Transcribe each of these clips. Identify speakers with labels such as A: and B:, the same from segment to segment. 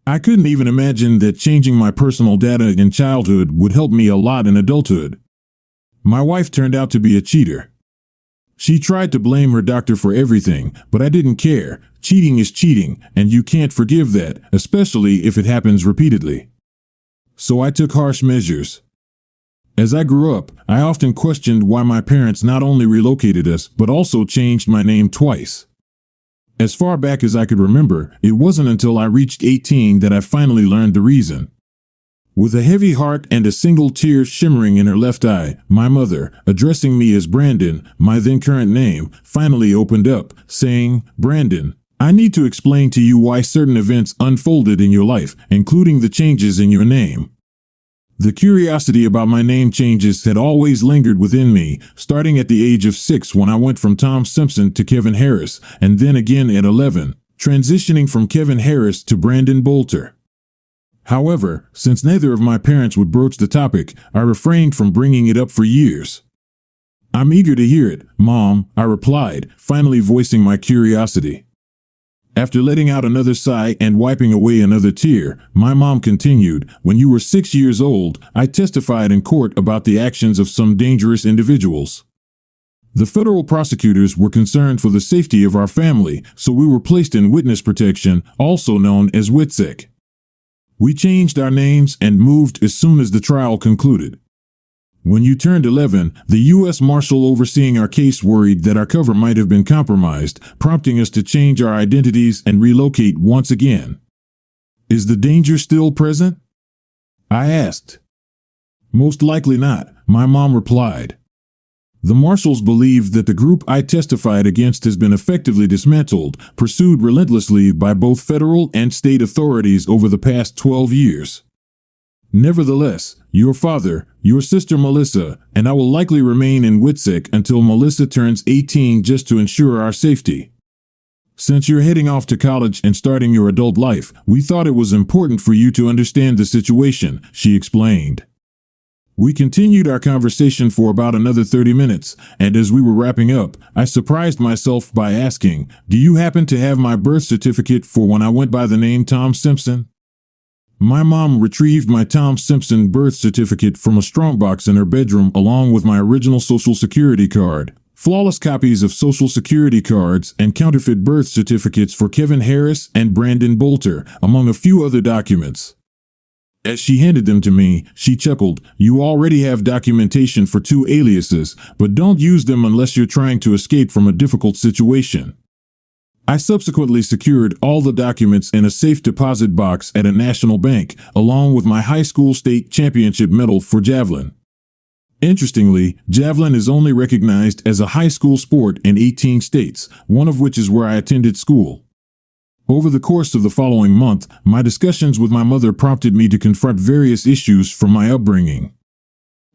A: I couldn't even imagine that changing my personal data in childhood would help me a lot in adulthood. My wife turned out to be a cheater. She tried to blame her doctor for everything, but I didn't care. Cheating is cheating, and you can't forgive that, especially if it happens repeatedly. So I took harsh measures. As I grew up, I often questioned why my parents not only relocated us, but also changed my name twice. As far back as I could remember, it wasn't until I reached 18 that I finally learned the reason. With a heavy heart and a single tear shimmering in her left eye, my mother, addressing me as Brandon, my then current name, finally opened up, saying, "Brandon, I need to explain to you why certain events unfolded in your life, including the changes in your name." The curiosity about my name changes had always lingered within me, starting at the age of 6 when I went from Tom Simpson to Kevin Harris, and then again at 11, transitioning from Kevin Harris to Brandon Bolter. However, since neither of my parents would broach the topic, I refrained from bringing it up for years. "I'm eager to hear it, Mom," I replied, finally voicing my curiosity. After letting out another sigh and wiping away another tear, my mom continued, "When you were 6 years old, I testified in court about the actions of some dangerous individuals. The federal prosecutors were concerned for the safety of our family, so we were placed in witness protection, also known as WITSEC. We changed our names and moved as soon as the trial concluded. When you turned 11, the U.S. Marshal overseeing our case worried that our cover might have been compromised, prompting us to change our identities and relocate once again. Is the danger still present?" I asked. "Most likely not," my mom replied. "The marshals believe that the group I testified against has been effectively dismantled, pursued relentlessly by both federal and state authorities over the past 12 years. Nevertheless, your father, your sister Melissa, and I will likely remain in WITSEC until Melissa turns 18 just to ensure our safety. Since you're heading off to college and starting your adult life, we thought it was important for you to understand the situation," she explained. We continued our conversation for about another 30 minutes, and as we were wrapping up, I surprised myself by asking, "Do you happen to have my birth certificate for when I went by the name Tom Simpson?" My mom retrieved my Tom Simpson birth certificate from a strongbox in her bedroom along with my original Social Security card, flawless copies of Social Security cards, and counterfeit birth certificates for Kevin Harris and Brandon Bolter, among a few other documents. As she handed them to me, she chuckled, "You already have documentation for 2 aliases, but don't use them unless you're trying to escape from a difficult situation." I subsequently secured all the documents in a safe deposit box at a national bank, along with my high school state championship medal for javelin. Interestingly, javelin is only recognized as a high school sport in 18 states, one of which is where I attended school. Over the course of the following month, my discussions with my mother prompted me to confront various issues from my upbringing.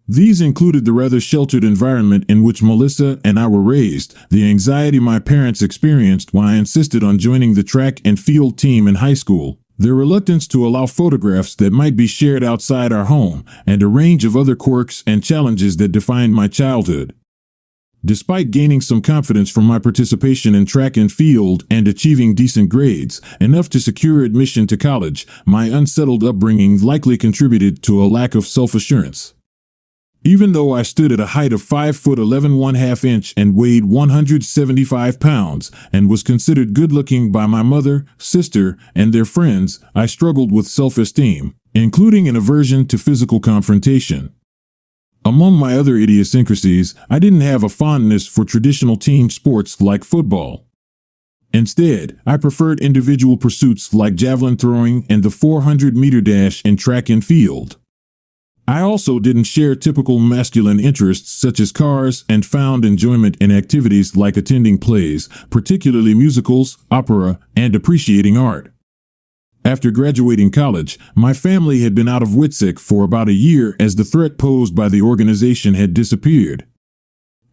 A: These included the rather sheltered environment in which Melissa and I were raised, the anxiety my parents experienced when I insisted on joining the track and field team in high school, their reluctance to allow photographs that might be shared outside our home, and a range of other quirks and challenges that defined my childhood. Despite gaining some confidence from my participation in track and field and achieving decent grades, enough to secure admission to college, my unsettled upbringing likely contributed to a lack of self-assurance. Even though I stood at a height of 5 foot 11 1/2 inch and weighed 175 pounds and was considered good-looking by my mother, sister, and their friends, I struggled with self-esteem, including an aversion to physical confrontation. Among my other idiosyncrasies, I didn't have a fondness for traditional team sports like football. Instead, I preferred individual pursuits like javelin throwing and the 400-meter dash in track and field. I also didn't share typical masculine interests such as cars and found enjoyment in activities like attending plays, particularly musicals, opera, and appreciating art. After graduating college, my family had been out of WITSEC for about a year as the threat posed by the organization had disappeared.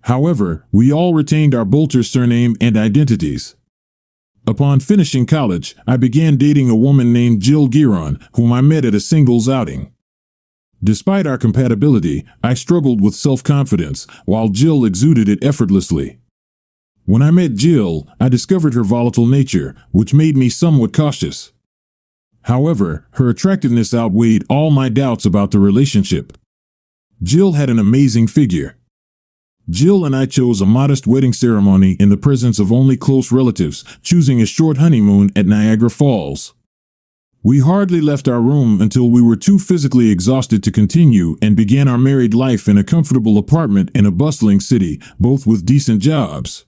A: However, we all retained our Bolter surname and identities. Upon finishing college, I began dating a woman named Jill Giron, whom I met at a singles outing. Despite our compatibility, I struggled with self-confidence, while Jill exuded it effortlessly. When I met Jill, I discovered her volatile nature, which made me somewhat cautious. However, her attractiveness outweighed all my doubts about the relationship. Jill had an amazing figure. Jill and I chose a modest wedding ceremony in the presence of only close relatives, choosing a short honeymoon at Niagara Falls. We hardly left our room until we were too physically exhausted to continue and began our married life in a comfortable apartment in a bustling city, both with decent jobs.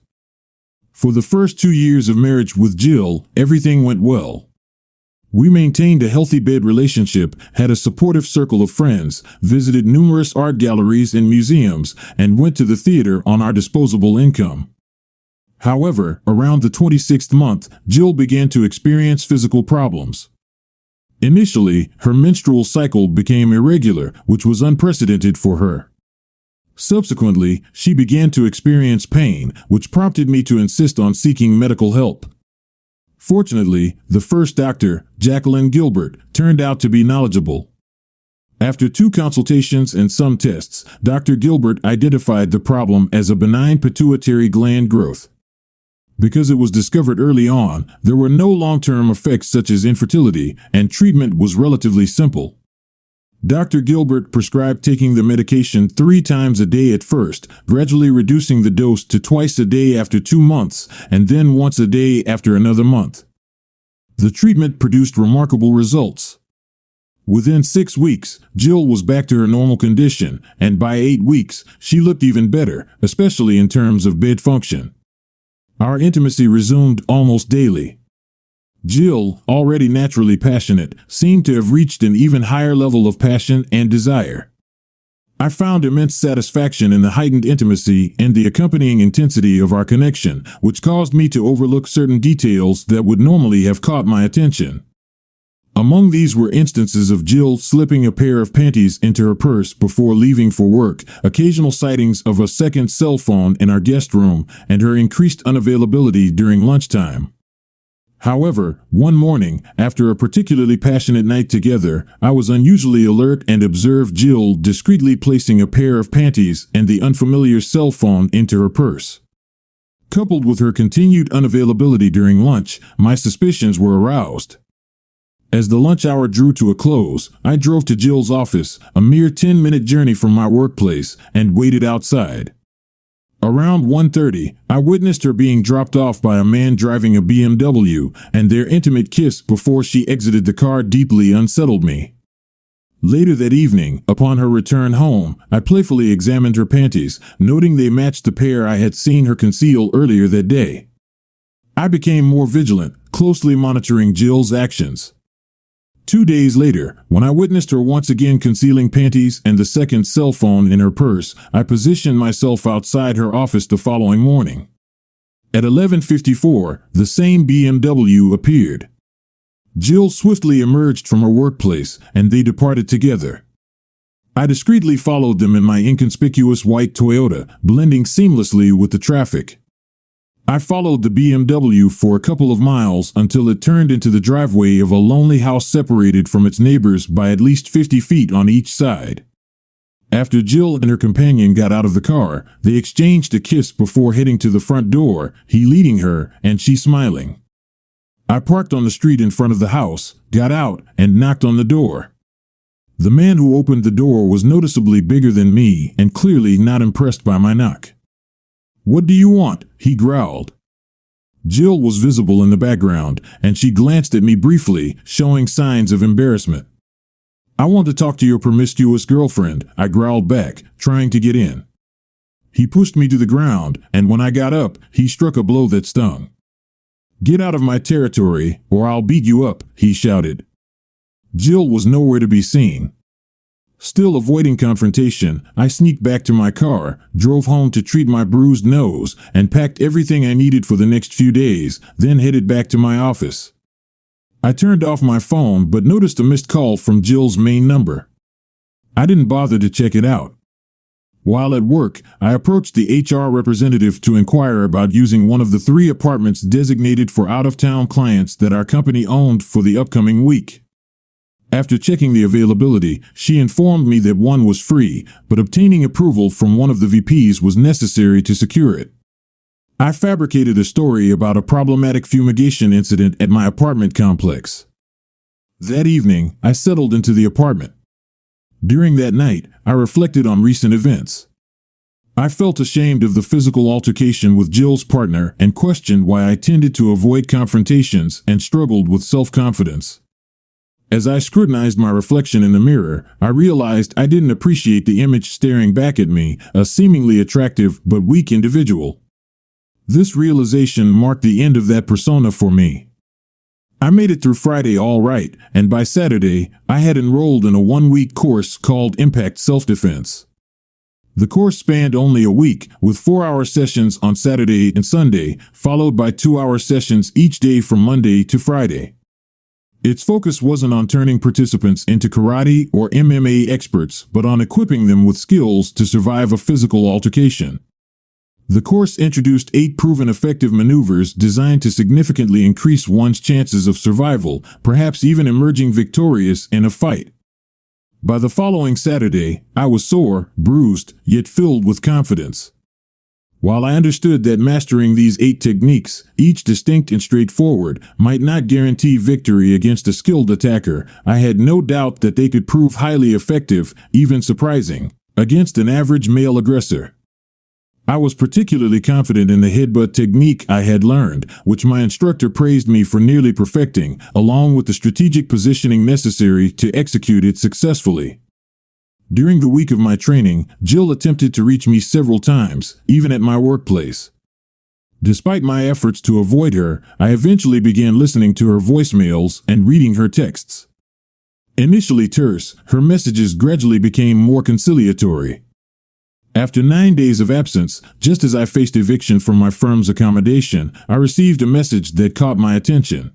A: For the first 2 years of marriage with Jill, everything went well. We maintained a healthy bed relationship, had a supportive circle of friends, visited numerous art galleries and museums, and went to the theater on our disposable income. However, around the 26th month, Jill began to experience physical problems. Initially, her menstrual cycle became irregular, which was unprecedented for her. Subsequently, she began to experience pain, which prompted me to insist on seeking medical help. Fortunately, the first doctor, Jacqueline Gilbert, turned out to be knowledgeable. After 2 consultations and some tests, Dr. Gilbert identified the problem as a benign pituitary gland growth. Because it was discovered early on, there were no long-term effects such as infertility, and treatment was relatively simple. Dr. Gilbert prescribed taking the medication 3 times a day at first, gradually reducing the dose to twice a day after 2 months, and then once a day after another month. The treatment produced remarkable results. Within 6 weeks, Jill was back to her normal condition, and by 8 weeks, she looked even better, especially in terms of bed function. Our intimacy resumed almost daily. Jill, already naturally passionate, seemed to have reached an even higher level of passion and desire. I found immense satisfaction in the heightened intimacy and the accompanying intensity of our connection, which caused me to overlook certain details that would normally have caught my attention. Among these were instances of Jill slipping a pair of panties into her purse before leaving for work, occasional sightings of a second cell phone in our guest room, and her increased unavailability during lunchtime. However, one morning, after a particularly passionate night together, I was unusually alert and observed Jill discreetly placing a pair of panties and the unfamiliar cell phone into her purse. Coupled with her continued unavailability during lunch, my suspicions were aroused. As the lunch hour drew to a close, I drove to Jill's office, a mere 10-minute journey from my workplace, and waited outside. Around 1:30, I witnessed her being dropped off by a man driving a BMW, and their intimate kiss before she exited the car deeply unsettled me. Later that evening, upon her return home, I playfully examined her panties, noting they matched the pair I had seen her conceal earlier that day. I became more vigilant, closely monitoring Jill's actions. 2 days later, when I witnessed her once again concealing panties and the second cell phone in her purse, I positioned myself outside her office the following morning. At 11:54, the same BMW appeared. Jill swiftly emerged from her workplace, and they departed together. I discreetly followed them in my inconspicuous white Toyota, blending seamlessly with the traffic. I followed the BMW for a couple of miles until it turned into the driveway of a lonely house separated from its neighbors by at least 50 feet on each side. After Jill and her companion got out of the car, they exchanged a kiss before heading to the front door, he leading her and she smiling. I parked on the street in front of the house, got out, and knocked on the door. The man who opened the door was noticeably bigger than me and clearly not impressed by my knock. "What do you want?" he growled. Jill was visible in the background, and she glanced at me briefly, showing signs of embarrassment. "I want to talk to your promiscuous girlfriend," I growled back, trying to get in. He pushed me to the ground, and when I got up, he struck a blow that stung. "Get out of my territory, or I'll beat you up," he shouted. Jill was nowhere to be seen. Still avoiding confrontation, I sneaked back to my car, drove home to treat my bruised nose, and packed everything I needed for the next few days, then headed back to my office. I turned off my phone but noticed a missed call from Jill's main number. I didn't bother to check it out. While at work, I approached the HR representative to inquire about using one of the 3 apartments designated for out-of-town clients that our company owned for the upcoming week. After checking the availability, she informed me that one was free, but obtaining approval from one of the VPs was necessary to secure it. I fabricated a story about a problematic fumigation incident at my apartment complex. That evening, I settled into the apartment. During that night, I reflected on recent events. I felt ashamed of the physical altercation with Jill's partner and questioned why I tended to avoid confrontations and struggled with self-confidence. As I scrutinized my reflection in the mirror, I realized I didn't appreciate the image staring back at me, a seemingly attractive but weak individual. This realization marked the end of that persona for me. I made it through Friday all right, and by Saturday, I had enrolled in a 1-week course called Impact Self-Defense. The course spanned only a week, with 4-hour sessions on Saturday and Sunday, followed by 2-hour sessions each day from Monday to Friday. Its focus wasn't on turning participants into karate or MMA experts, but on equipping them with skills to survive a physical altercation. The course introduced 8 proven effective maneuvers designed to significantly increase one's chances of survival, perhaps even emerging victorious in a fight. By the following Saturday, I was sore, bruised, yet filled with confidence. While I understood that mastering these 8 techniques, each distinct and straightforward, might not guarantee victory against a skilled attacker, I had no doubt that they could prove highly effective, even surprising, against an average male aggressor. I was particularly confident in the headbutt technique I had learned, which my instructor praised me for nearly perfecting, along with the strategic positioning necessary to execute it successfully. During the week of my training, Jill attempted to reach me several times, even at my workplace. Despite my efforts to avoid her, I eventually began listening to her voicemails and reading her texts. Initially terse, her messages gradually became more conciliatory. After 9 days of absence, just as I faced eviction from my firm's accommodation, I received a message that caught my attention.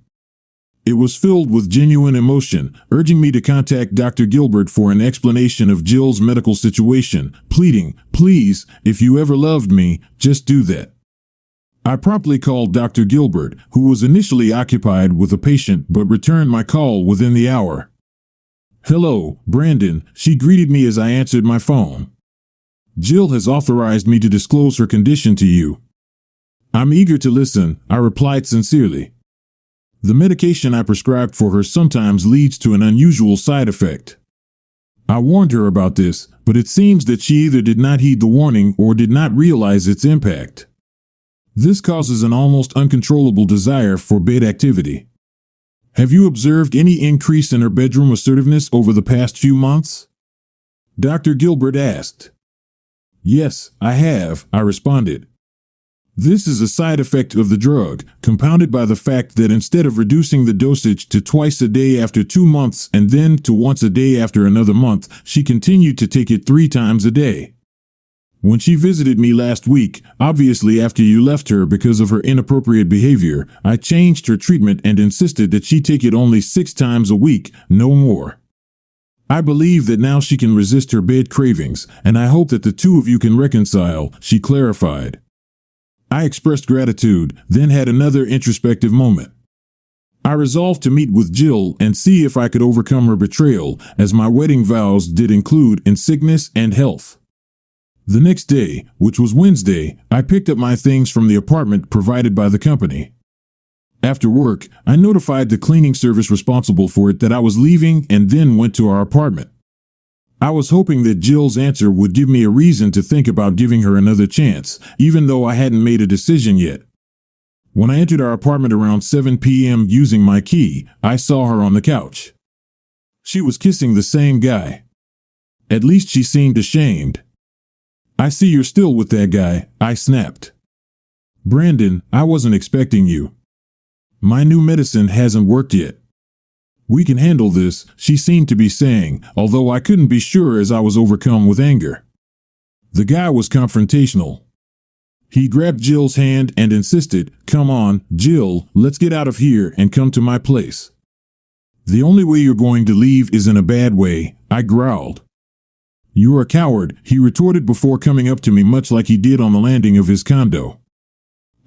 A: It was filled with genuine emotion, urging me to contact Dr. Gilbert for an explanation of Jill's medical situation, pleading, "Please, if you ever loved me, just do that." I promptly called Dr. Gilbert, who was initially occupied with a patient but returned my call within the hour. "Hello, Brandon," she greeted me as I answered my phone. "Jill has authorized me to disclose her condition to you." "I'm eager to listen," I replied sincerely. "The medication I prescribed for her sometimes leads to an unusual side effect. I warned her about this, but it seems that she either did not heed the warning or did not realize its impact. This causes an almost uncontrollable desire for bed activity. Have you observed any increase in her bedroom assertiveness over the past few months?" Dr. Gilbert asked. "Yes, I have," I responded. "This is a side effect of the drug, compounded by the fact that instead of reducing the dosage to twice a day after 2 months and then to once a day after another month, she continued to take it 3 times a day. When she visited me last week, obviously after you left her because of her inappropriate behavior, I changed her treatment and insisted that she take it only 6 times a week, no more. I believe that now she can resist her bed cravings, and I hope that the two of you can reconcile," she clarified. I expressed gratitude, then had another introspective moment. I resolved to meet with Jill and see if I could overcome her betrayal, as my wedding vows did include in sickness and health. The next day, which was Wednesday, I picked up my things from the apartment provided by the company. After work, I notified the cleaning service responsible for it that I was leaving and then went to our apartment. I was hoping that Jill's answer would give me a reason to think about giving her another chance, even though I hadn't made a decision yet. When I entered our apartment around 7 p.m. using my key, I saw her on the couch. She was kissing the same guy. At least she seemed ashamed. "I see you're still with that guy," I snapped. "Brandon, I wasn't expecting you. My new medicine hasn't worked yet." "We can handle this," she seemed to be saying, although I couldn't be sure as I was overcome with anger. The guy was confrontational. He grabbed Jill's hand and insisted, "Come on, Jill, let's get out of here and come to my place." "The only way you're going to leave is in a bad way," I growled. "You're a coward," he retorted before coming up to me much like he did on the landing of his condo.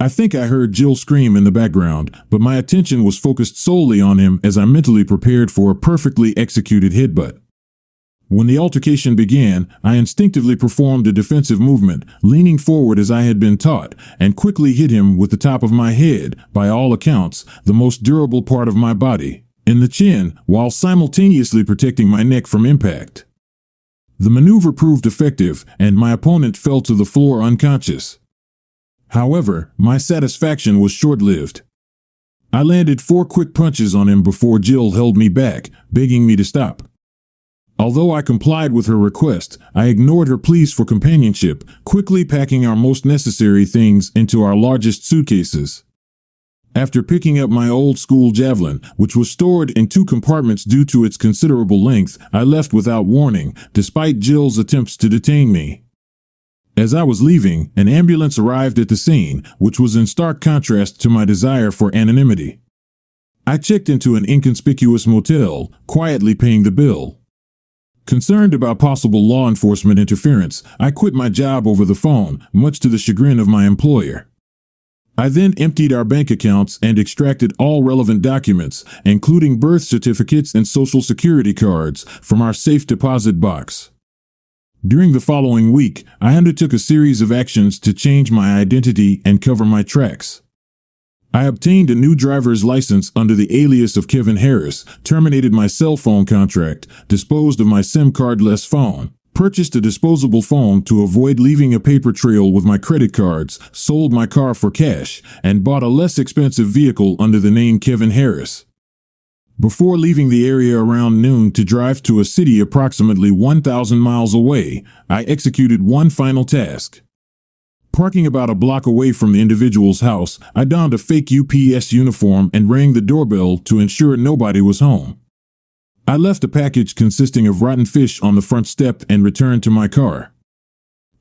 A: I think I heard Jill scream in the background, but my attention was focused solely on him as I mentally prepared for a perfectly executed headbutt. When the altercation began, I instinctively performed a defensive movement, leaning forward as I had been taught, and quickly hit him with the top of my head, by all accounts, the most durable part of my body. in the chin, while simultaneously protecting my neck from impact. The maneuver proved effective, and my opponent fell to the floor unconscious. However, my satisfaction was short-lived. I landed 4 quick punches on him before Jill held me back, begging me to stop. Although I complied with her request, I ignored her pleas for companionship, quickly packing our most necessary things into our largest suitcases. After picking up my old-school javelin, which was stored in 2 compartments due to its considerable length, I left without warning, despite Jill's attempts to detain me. As I was leaving, an ambulance arrived at the scene, which was in stark contrast to my desire for anonymity. I checked into an inconspicuous motel, quietly paying the bill. Concerned about possible law enforcement interference, I quit my job over the phone, much to the chagrin of my employer. I then emptied our bank accounts and extracted all relevant documents, including birth certificates and social security cards, from our safe deposit box. During the following week, I undertook a series of actions to change my identity and cover my tracks. I obtained a new driver's license under the alias of Kevin Harris, terminated my cell phone contract, disposed of my SIM card-less phone, purchased a disposable phone to avoid leaving a paper trail with my credit cards, sold my car for cash, and bought a less expensive vehicle under the name Kevin Harris. Before leaving the area around noon to drive to a city approximately 1,000 miles away, I executed one final task. Parking about a block away from the individual's house, I donned a fake UPS uniform and rang the doorbell to ensure nobody was home. I left a package consisting of rotten fish on the front step and returned to my car.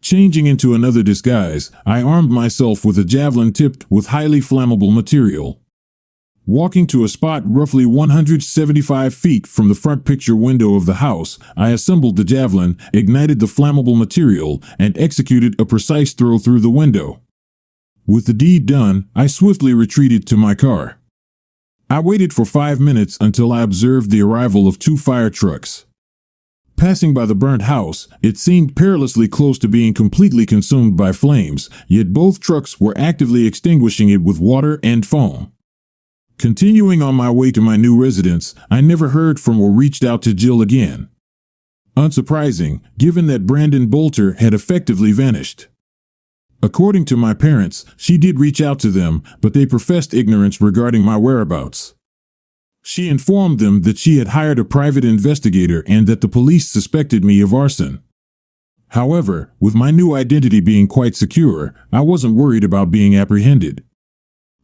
A: Changing into another disguise, I armed myself with a javelin tipped with highly flammable material. Walking to a spot roughly 175 feet from the front picture window of the house, I assembled the javelin, ignited the flammable material, and executed a precise throw through the window. With the deed done, I swiftly retreated to my car. I waited for 5 minutes until I observed the arrival of 2 fire trucks. Passing by the burnt house, it seemed perilously close to being completely consumed by flames, yet both trucks were actively extinguishing it with water and foam. Continuing on my way to my new residence, I never heard from or reached out to Jill again. Unsurprising, given that Brandon Bolter had effectively vanished. According to my parents, she did reach out to them, but they professed ignorance regarding my whereabouts. She informed them that she had hired a private investigator and that the police suspected me of arson. However, with my new identity being quite secure, I wasn't worried about being apprehended.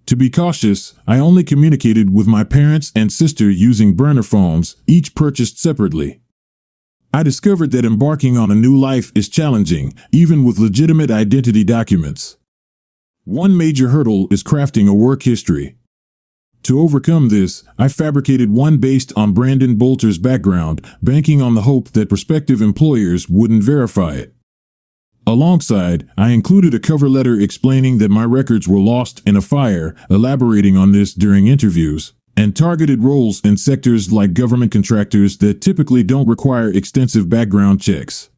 A: To be cautious, I only communicated with my parents and sister using burner phones, each purchased separately. I discovered that embarking on a new life is challenging, even with legitimate identity documents. One major hurdle is crafting a work history. To overcome this, I fabricated one based on Brandon Bolter's background, banking on the hope that prospective employers wouldn't verify it. Alongside, I included a cover letter explaining that my records were lost in a fire, elaborating on this during interviews, and targeted roles in sectors like government contractors that typically don't require extensive background checks.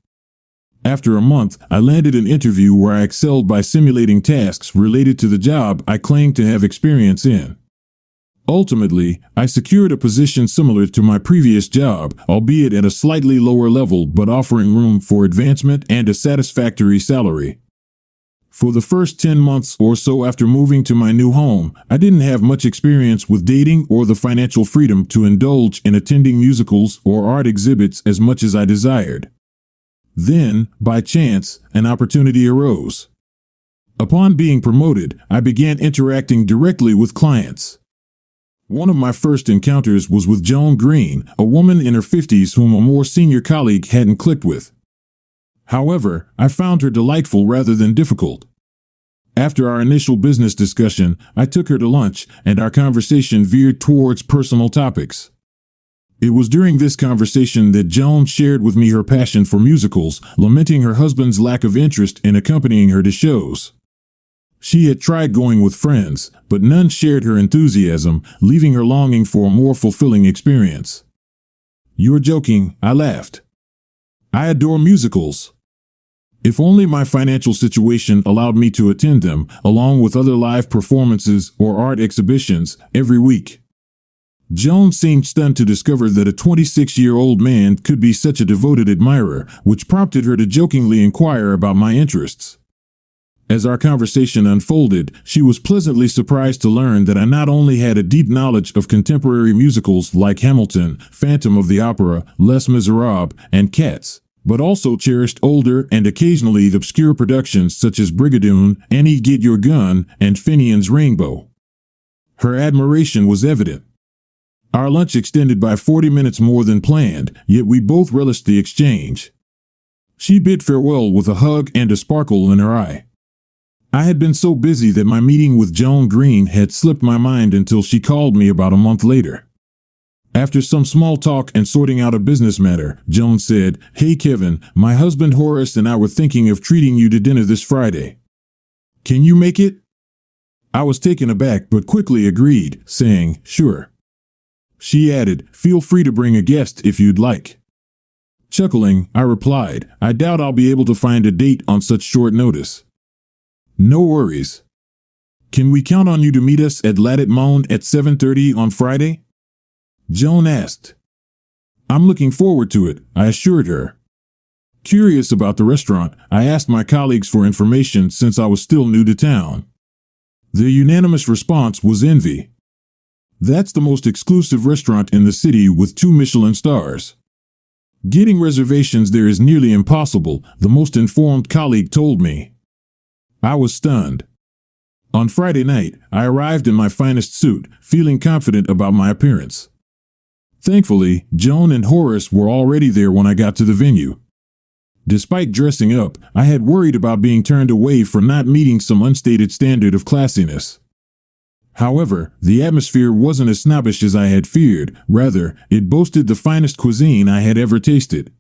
A: After a month, I landed an interview where I excelled by simulating tasks related to the job I claimed to have experience in. Ultimately, I secured a position similar to my previous job, albeit at a slightly lower level but offering room for advancement and a satisfactory salary. For the first 10 months or so after moving to my new home, I didn't have much experience with dating or the financial freedom to indulge in attending musicals or art exhibits as much as I desired. Then, by chance, an opportunity arose. Upon being promoted, I began interacting directly with clients. One of my first encounters was with Joan Green, a woman in her 50s whom a more senior colleague hadn't clicked with. However, I found her delightful rather than difficult. After our initial business discussion, I took her to lunch, and our conversation veered towards personal topics. It was during this conversation that Joan shared with me her passion for musicals, lamenting her husband's lack of interest in accompanying her to shows. She had tried going with friends, but none shared her enthusiasm, leaving her longing for a more fulfilling experience. "You're joking," I laughed. "I adore musicals. If only my financial situation allowed me to attend them, along with other live performances or art exhibitions, every week." Joan seemed stunned to discover that a 26-year-old man could be such a devoted admirer, which prompted her to jokingly inquire about my interests. As our conversation unfolded, she was pleasantly surprised to learn that I not only had a deep knowledge of contemporary musicals like Hamilton, Phantom of the Opera, Les Miserables, and Cats, but also cherished older and occasionally obscure productions such as Brigadoon, Annie Get Your Gun, and Finian's Rainbow. Her admiration was evident. Our lunch extended by 40 minutes more than planned, yet we both relished the exchange. She bid farewell with a hug and a sparkle in her eye. I had been so busy that my meeting with Joan Green had slipped my mind until she called me about a month later. After some small talk and sorting out a business matter, Joan said, "Hey Kevin, my husband Horace and I were thinking of treating you to dinner this Friday. Can you make it?" I was taken aback but quickly agreed, saying, "Sure." She added, "Feel free to bring a guest if you'd like." Chuckling, I replied, "I doubt I'll be able to find a date on such short notice." "No worries. Can we count on you to meet us at Ladit Monde at 7:30 on Friday?" Joan asked. "I'm looking forward to it," I assured her. Curious about the restaurant, I asked my colleagues for information since I was still new to town. Their unanimous response was envy. That's the most exclusive restaurant in the city with 2 Michelin stars. Getting reservations there is nearly impossible, the most informed colleague told me. I was stunned. On Friday night, I arrived in my finest suit, feeling confident about my appearance. Thankfully, Joan and Horace were already there when I got to the venue. Despite dressing up, I had worried about being turned away for not meeting some unstated standard of classiness. However, the atmosphere wasn't as snobbish as I had feared, rather, it boasted the finest cuisine I had ever tasted.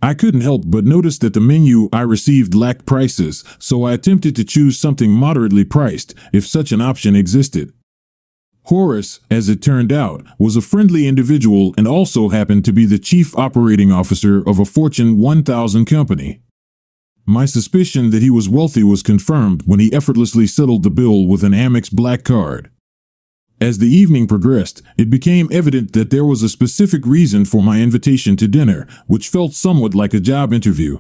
A: I couldn't help but notice that the menu I received lacked prices, so I attempted to choose something moderately priced, if such an option existed. Horace, as it turned out, was a friendly individual and also happened to be the chief operating officer of a Fortune 1000 company. My suspicion that he was wealthy was confirmed when he effortlessly settled the bill with an Amex Black Card. As the evening progressed, it became evident that there was a specific reason for my invitation to dinner, which felt somewhat like a job interview.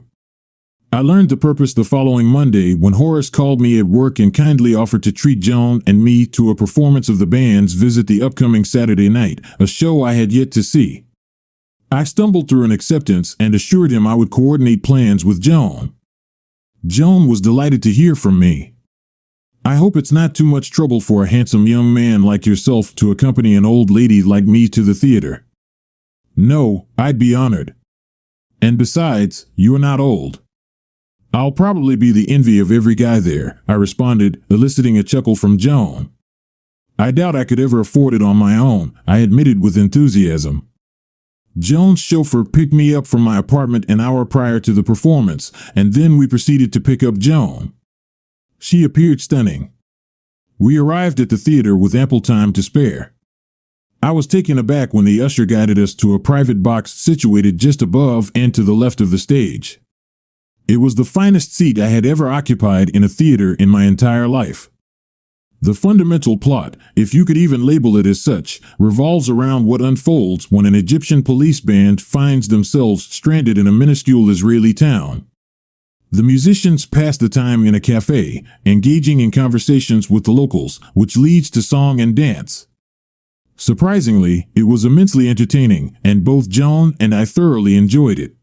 A: I learned the purpose the following Monday when Horace called me at work and kindly offered to treat Joan and me to a performance of the band's Visit the upcoming Saturday night, a show I had yet to see. I stumbled through an acceptance and assured him I would coordinate plans with Joan. Joan was delighted to hear from me. "I hope it's not too much trouble for a handsome young man like yourself to accompany an old lady like me to the theater." "No, I'd be honored. And besides, you are not old." "I'll probably be the envy of every guy there," I responded, eliciting a chuckle from Joan. "I doubt I could ever afford it on my own," I admitted with enthusiasm. Joan's chauffeur picked me up from my apartment an hour prior to the performance, and then we proceeded to pick up Joan. She appeared stunning. We arrived at the theater with ample time to spare. I was taken aback when the usher guided us to a private box situated just above and to the left of the stage. It was the finest seat I had ever occupied in a theater in my entire life. The fundamental plot, if you could even label it as such, revolves around what unfolds when an Egyptian police band finds themselves stranded in a minuscule Israeli town. The musicians pass the time in a cafe, engaging in conversations with the locals, which leads to song and dance. Surprisingly, it was immensely entertaining, and both Joan and I thoroughly enjoyed it.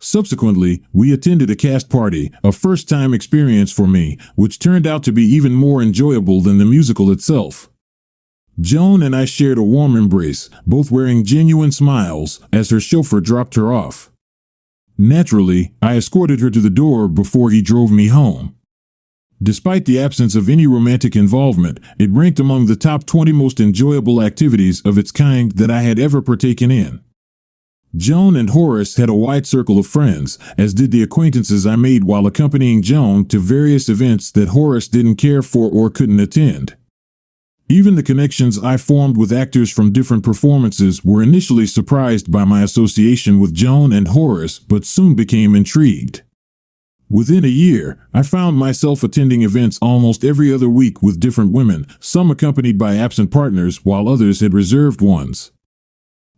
A: Subsequently, we attended a cast party, a first-time experience for me, which turned out to be even more enjoyable than the musical itself. Joan and I shared a warm embrace, both wearing genuine smiles, as her chauffeur dropped her off. Naturally, I escorted her to the door before he drove me home. Despite the absence of any romantic involvement, it ranked among the top 20 most enjoyable activities of its kind that I had ever partaken in. Joan and Horace had a wide circle of friends, as did the acquaintances I made while accompanying Joan to various events that Horace didn't care for or couldn't attend. Even the connections I formed with actors from different performances were initially surprised by my association with Joan and Horace, but soon became intrigued. Within a year, I found myself attending events almost every other week with different women, some accompanied by absent partners while others had reserved ones.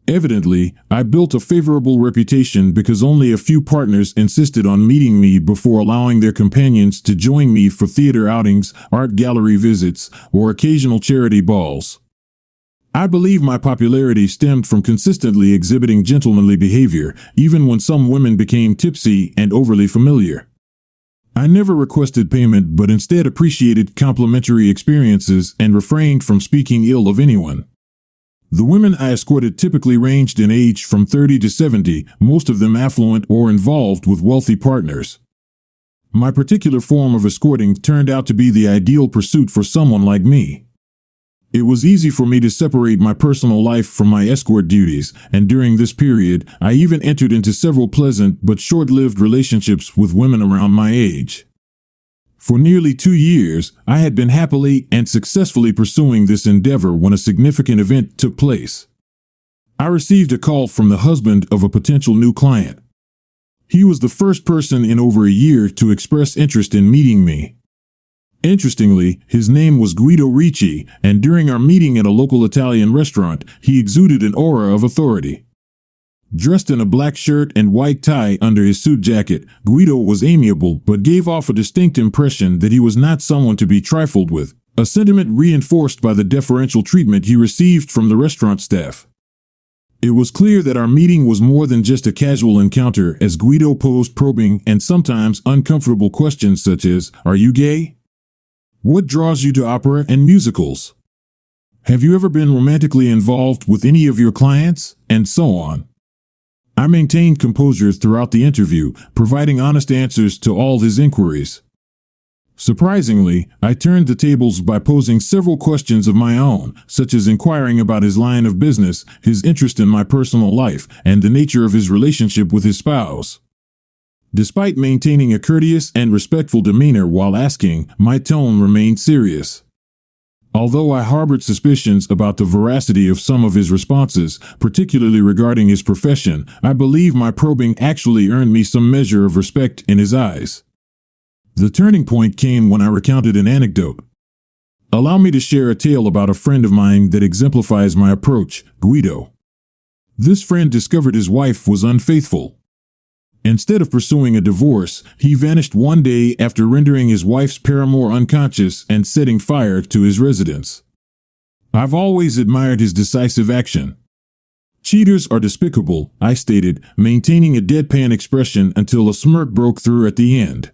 A: Evidently, I built a favorable reputation because only a few partners insisted on meeting me before allowing their companions to join me for theater outings, art gallery visits, or occasional charity balls. I believe my popularity stemmed from consistently exhibiting gentlemanly behavior, even when some women became tipsy and overly familiar. I never requested payment but instead appreciated complimentary experiences and refrained from speaking ill of anyone. The women I escorted typically ranged in age from 30 to 70, most of them affluent or involved with wealthy partners. My particular form of escorting turned out to be the ideal pursuit for someone like me. It was easy for me to separate my personal life from my escort duties, and during this period, I even entered into several pleasant but short-lived relationships with women around my age. For nearly 2 years, I had been happily and successfully pursuing this endeavor when a significant event took place. I received a call from the husband of a potential new client. He was the first person in over a year to express interest in meeting me. Interestingly, his name was Guido Ricci, and during our meeting at a local Italian restaurant, he exuded an aura of authority. Dressed in a black shirt and white tie under his suit jacket, Guido was amiable but gave off a distinct impression that he was not someone to be trifled with, a sentiment reinforced by the deferential treatment he received from the restaurant staff. It was clear that our meeting was more than just a casual encounter as Guido posed probing and sometimes uncomfortable questions such as, "Are you gay? What draws you to opera and musicals? Have you ever been romantically involved with any of your clients?" and so on. I maintained composure throughout the interview, providing honest answers to all his inquiries. Surprisingly, I turned the tables by posing several questions of my own, such as inquiring about his line of business, his interest in my personal life, and the nature of his relationship with his spouse. Despite maintaining a courteous and respectful demeanor while asking, my tone remained serious. Although I harbored suspicions about the veracity of some of his responses, particularly regarding his profession, I believe my probing actually earned me some measure of respect in his eyes. The turning point came when I recounted an anecdote. Allow me to share a tale about a friend of mine that exemplifies my approach, Guido. This friend discovered his wife was unfaithful. Instead of pursuing a divorce, he vanished one day after rendering his wife's paramour unconscious and setting fire to his residence. I've always admired his decisive action. "Cheaters are despicable," I stated, maintaining a deadpan expression until a smirk broke through at the end.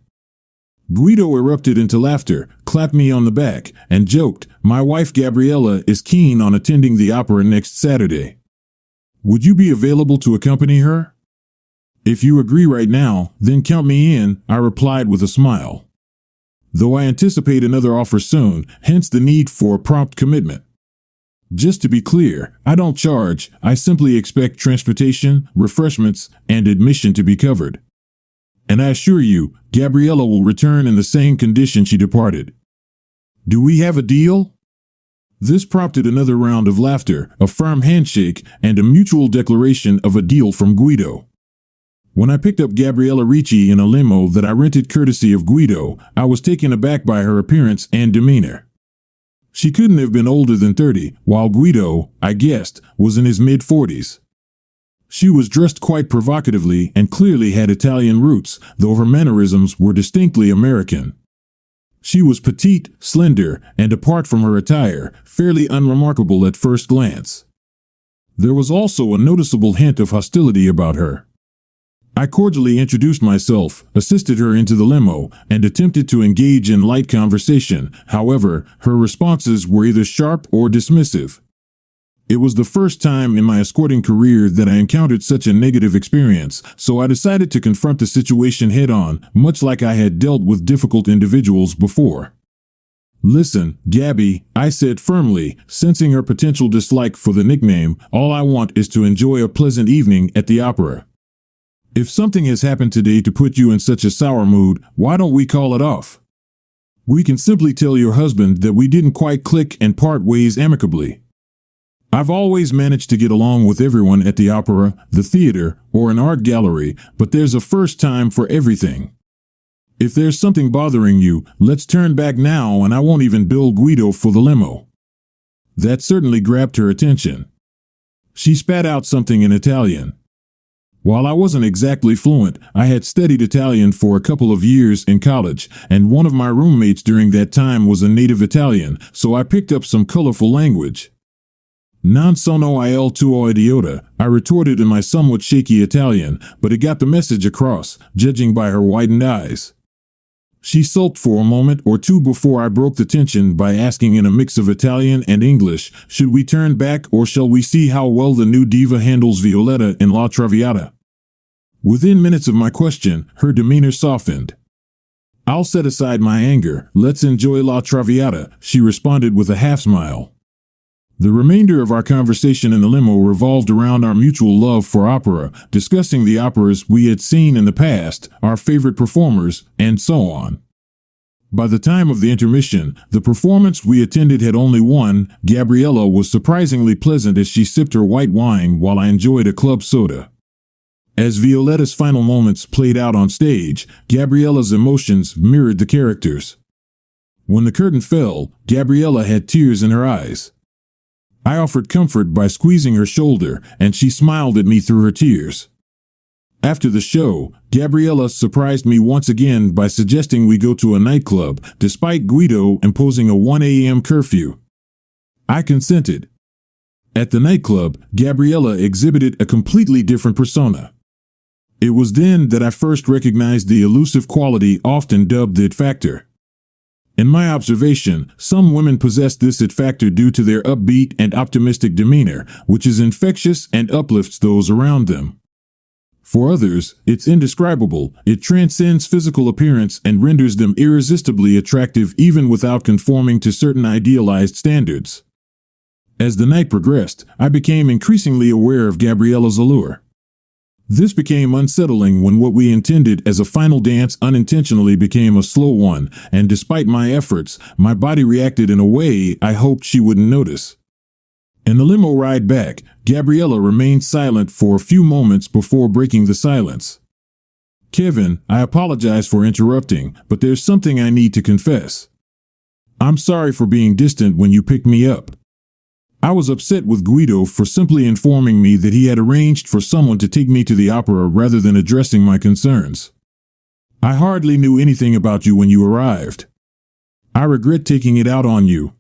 A: Guido erupted into laughter, clapped me on the back, and joked, "My wife Gabriella is keen on attending the opera next Saturday. Would you be available to accompany her?" "If you agree right now, then count me in," I replied with a smile. Though I anticipate another offer soon, hence the need for a prompt commitment. Just to be clear, I don't charge, I simply expect transportation, refreshments, and admission to be covered. And I assure you, Gabriella will return in the same condition she departed. Do we have a deal? This prompted another round of laughter, a firm handshake, and a mutual declaration of a deal from Guido. When I picked up Gabriella Ricci in a limo that I rented courtesy of Guido, I was taken aback by her appearance and demeanor. She couldn't have been older than 30, while Guido, I guessed, was in his mid-40s. She was dressed quite provocatively and clearly had Italian roots, though her mannerisms were distinctly American. She was petite, slender, and apart from her attire, fairly unremarkable at first glance. There was also a noticeable hint of hostility about her. I cordially introduced myself, assisted her into the limo, and attempted to engage in light conversation. However, her responses were either sharp or dismissive. It was the first time in my escorting career that I encountered such a negative experience, so I decided to confront the situation head-on, much like I had dealt with difficult individuals before. "Listen, Gabby," I said firmly, sensing her potential dislike for the nickname, "all I want is to enjoy a pleasant evening at the opera. If something has happened today to put you in such a sour mood, why don't we call it off? We can simply tell your husband that we didn't quite click and part ways amicably. I've always managed to get along with everyone at the opera, the theater, or an art gallery, but there's a first time for everything. If there's something bothering you, let's turn back now and I won't even bill Guido for the limo." That certainly grabbed her attention. She spat out something in Italian. While I wasn't exactly fluent, I had studied Italian for a couple of years in college, and one of my roommates during that time was a native Italian, so I picked up some colorful language. "Non sono il tuo idiota," I retorted in my somewhat shaky Italian, but it got the message across, judging by her widened eyes. She sulked for a moment or two before I broke the tension by asking in a mix of Italian and English, should we turn back or shall we see how well the new diva handles Violetta in La Traviata? Within minutes of my question, her demeanor softened. "I'll set aside my anger, let's enjoy La Traviata," she responded with a half-smile. The remainder of our conversation in the limo revolved around our mutual love for opera, discussing the operas we had seen in the past, our favorite performers, and so on. By the time of the intermission, the performance we attended had only one. Gabriella was surprisingly pleasant as she sipped her white wine while I enjoyed a club soda. As Violetta's final moments played out on stage, Gabriella's emotions mirrored the characters. When the curtain fell, Gabriella had tears in her eyes. I offered comfort by squeezing her shoulder, and she smiled at me through her tears. After the show, Gabriella surprised me once again by suggesting we go to a nightclub, despite Guido imposing a 1 a.m. curfew. I consented. At the nightclub, Gabriella exhibited a completely different persona. It was then that I first recognized the elusive quality often dubbed the it factor. In my observation, some women possess this it factor due to their upbeat and optimistic demeanor, which is infectious and uplifts those around them. For others, it's indescribable. It transcends physical appearance and renders them irresistibly attractive even without conforming to certain idealized standards. As the night progressed, I became increasingly aware of Gabriella's allure. This became unsettling when what we intended as a final dance unintentionally became a slow one, and despite my efforts, my body reacted in a way I hoped she wouldn't notice. In the limo ride back, Gabriella remained silent for a few moments before breaking the silence. "Kevin, I apologize for interrupting, but there's something I need to confess. I'm sorry for being distant when you picked me up. I was upset with Guido for simply informing me that he had arranged for someone to take me to the opera rather than addressing my concerns. I hardly knew anything about you when you arrived. I regret taking it out on you."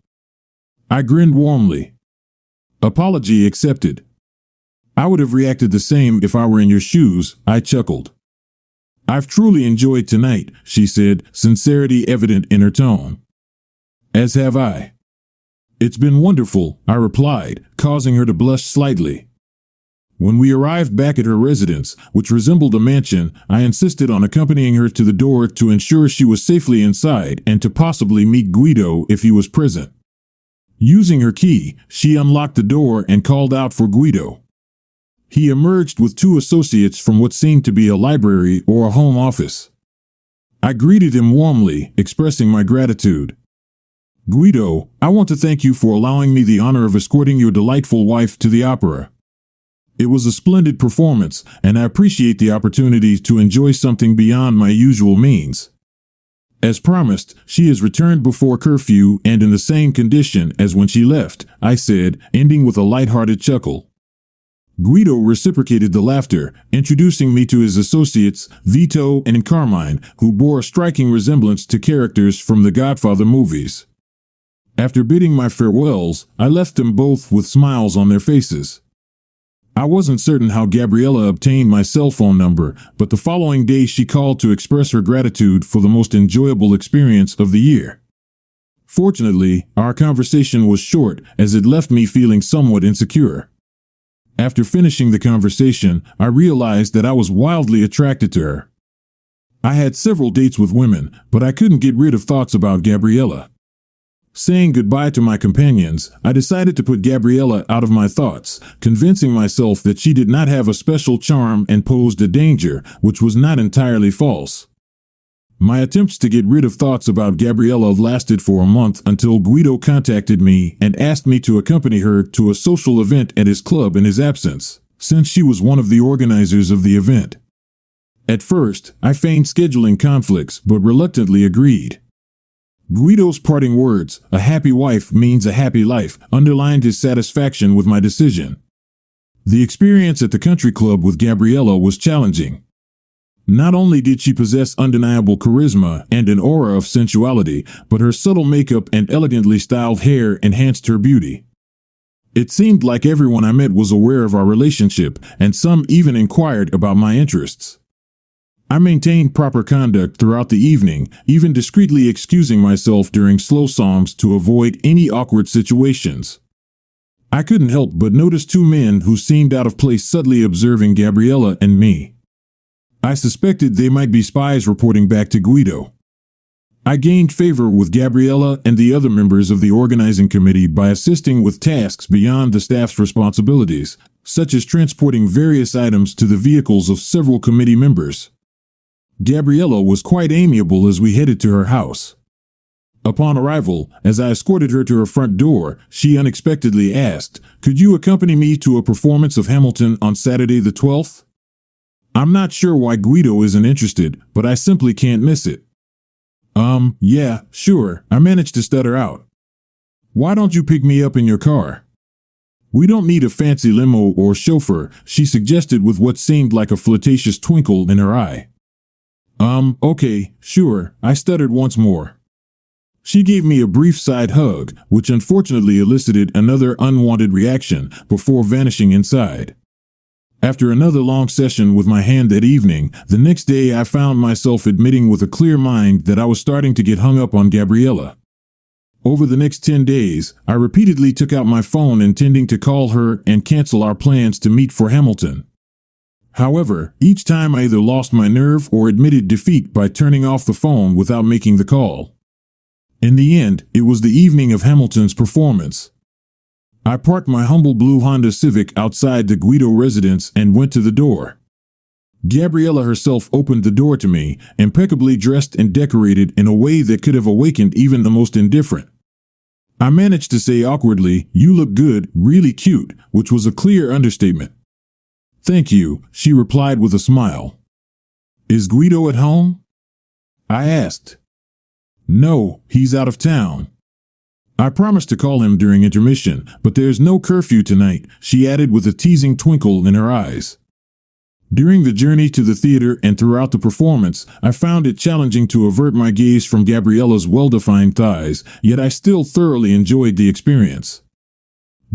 A: I grinned warmly. "Apology accepted. I would have reacted the same if I were in your shoes," I chuckled. "I've truly enjoyed tonight," she said, sincerity evident in her tone. "As have I." "It's been wonderful," I replied, causing her to blush slightly. When we arrived back at her residence, which resembled a mansion, I insisted on accompanying her to the door to ensure she was safely inside and to possibly meet Guido if he was present. Using her key, she unlocked the door and called out for Guido. He emerged with 2 associates from what seemed to be a library or a home office. I greeted him warmly, expressing my gratitude. "Guido, I want to thank you for allowing me the honor of escorting your delightful wife to the opera. It was a splendid performance, and I appreciate the opportunity to enjoy something beyond my usual means. As promised, she has returned before curfew and in the same condition as when she left," I said, ending with a light-hearted chuckle. Guido reciprocated the laughter, introducing me to his associates, Vito and Carmine, who bore a striking resemblance to characters from the Godfather movies. After bidding my farewells, I left them both with smiles on their faces. I wasn't certain how Gabriella obtained my cell phone number, but the following day she called to express her gratitude for the most enjoyable experience of the year. Fortunately, our conversation was short, as it left me feeling somewhat insecure. After finishing the conversation, I realized that I was wildly attracted to her. I had several dates with women, but I couldn't get rid of thoughts about Gabriella. Saying goodbye to my companions, I decided to put Gabriella out of my thoughts, convincing myself that she did not have a special charm and posed a danger, which was not entirely false. My attempts to get rid of thoughts about Gabriella lasted for a month until Guido contacted me and asked me to accompany her to a social event at his club in his absence, since she was one of the organizers of the event. At first, I feigned scheduling conflicts, but reluctantly agreed. Guido's parting words, "A happy wife means a happy life," underlined his satisfaction with my decision. The experience at the country club with Gabriella was challenging. Not only did she possess undeniable charisma and an aura of sensuality, but her subtle makeup and elegantly styled hair enhanced her beauty. It seemed like everyone I met was aware of our relationship, and some even inquired about my interests. I maintained proper conduct throughout the evening, even discreetly excusing myself during slow songs to avoid any awkward situations. I couldn't help but notice two men who seemed out of place subtly observing Gabriella and me. I suspected they might be spies reporting back to Guido. I gained favor with Gabriella and the other members of the organizing committee by assisting with tasks beyond the staff's responsibilities, such as transporting various items to the vehicles of several committee members. Gabriella was quite amiable as we headed to her house. Upon arrival, as I escorted her to her front door, she unexpectedly asked, "Could you accompany me to a performance of Hamilton on Saturday the 12th? I'm not sure why Guido isn't interested, but I simply can't miss it." Yeah, sure, I managed to stutter out. "Why don't you pick me up in your car?" "We don't need a fancy limo or chauffeur," she suggested with what seemed like a flirtatious twinkle in her eye. Okay, sure," I stuttered once more. She gave me a brief side hug, which unfortunately elicited another unwanted reaction before vanishing inside. After another long session with my hand that evening, the next day I found myself admitting with a clear mind that I was starting to get hung up on Gabriella. Over the next 10 days, I repeatedly took out my phone intending to call her and cancel our plans to meet for Hamilton. However, each time I either lost my nerve or admitted defeat by turning off the phone without making the call. In the end, it was the evening of Hamilton's performance. I parked my humble blue Honda Civic outside the Guido residence and went to the door. Gabriella herself opened the door to me, impeccably dressed and decorated in a way that could have awakened even the most indifferent. I managed to say awkwardly, "You look good, really cute," which was a clear understatement. "Thank you," she replied with a smile. "Is Guido at home?" I asked. "No, he's out of town. I promised to call him during intermission, but there's no curfew tonight," she added with a teasing twinkle in her eyes. During the journey to the theater and throughout the performance, I found it challenging to avert my gaze from Gabriella's well-defined thighs, yet I still thoroughly enjoyed the experience.